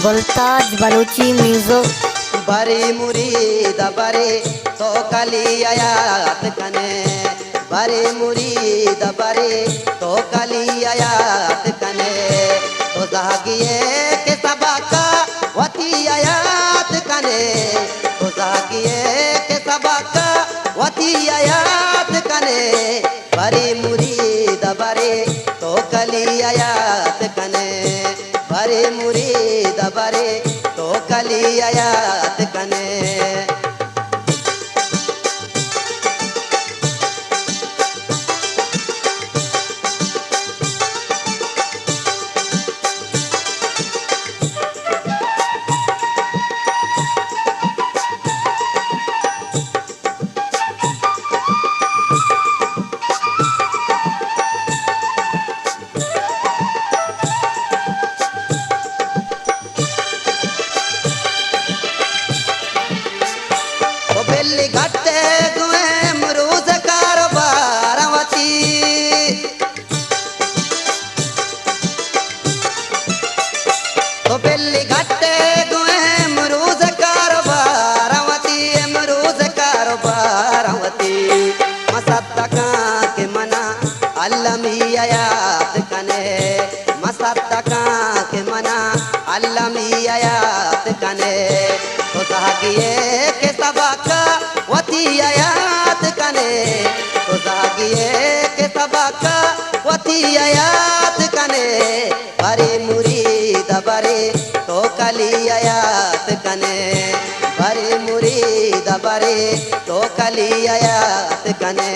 गुलताज Balochi music. बरी मुरीद बरे तो कली आयात कने, बरी मुरीद बरे तो कली आयात कने, तो जागिए के सबका वती आयात कने, तो जागिए के सबका वती आयात कने, बरी मुरीद बरे तो कली आयात कने, बरी मुरीद बरे तो कली आयात कने। बेली घटे गुए मरूज कारोबारवती, तो बेली घटे गुए मरूज कारोबारवती, मरूज कारोबारवती, मसद्दका के मना अल्लमी आयात कने, मसद्दका के मना अल्लमी आयात कने, तो जागिए के सबका वती आयात कने, तो जागिए के सबका वती आयात कने, बरे मुरीद बरे तो कली आयात कने, बरे मुरीद बरे तो कली आयात कने।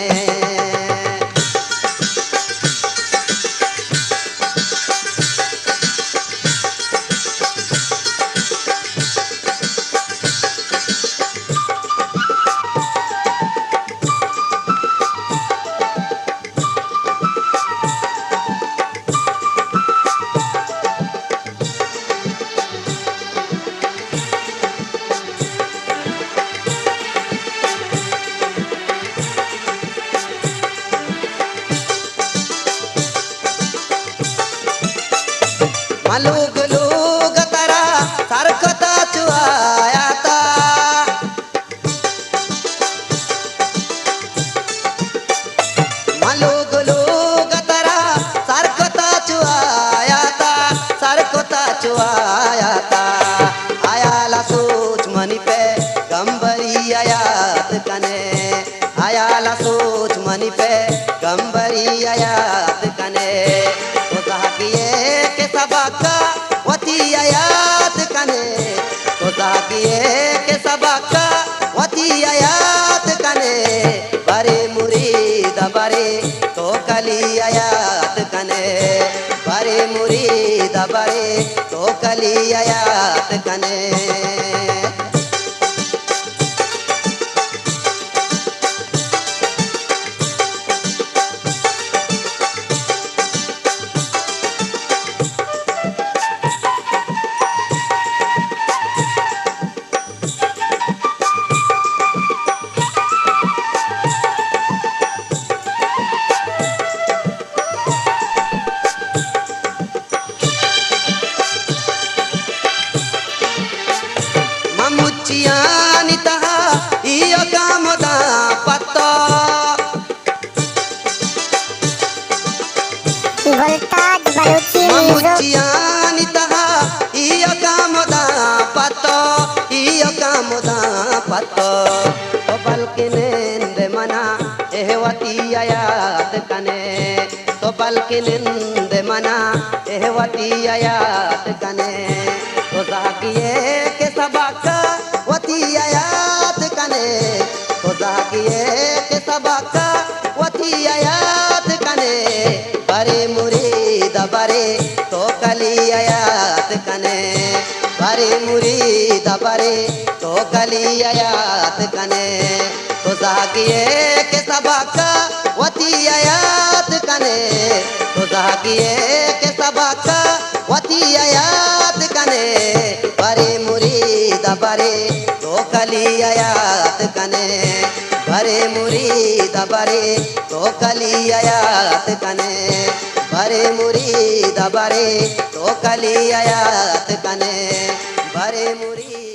मलूग लूग तरा सरकता चुआयाता, मलूग लूग तरा सरकता चुआयाता, सरकता चुआयाता, आयाला सोच मनी पे गंबरी आयात कने, आयाला सोच मनी पे गंबरी आयात कने, तो जागिए के सबका वती आयात कने, तो जागिए के सबका वती आयात कने, बरे मुरीद बरे तो कली आयात कने, बरे मुरीद बरे तो कली आयात कने। मुच्चियानी तहा इयो कामदा पत्तो, गुलताज बलूची म्यूजिक। मुच्चियानी तहा इयो कामदा पत्तो, इयो कामदा पत्तो, तो बल्कि निंद मना एहवती आयात कने, तो बल्कि निंद मना एहवती आयात कने, तो जागिए के सबका वती आयात कने, तो जागिए के सबका वती आयात कने, बरे मुरीद बरे तो कली आयात कने, बरे मुरीद बरे तो कली आयात कने, तो जागिए के सबका वती आयात कने, तो जागिए के सबका वती आयात कने, बरे मुरीद बरे तो कली आयात कने, बरे मुरीद बरे तो कली आयात कने, बरे मुरीद बरे तो कली आयात कने। बारे मुरी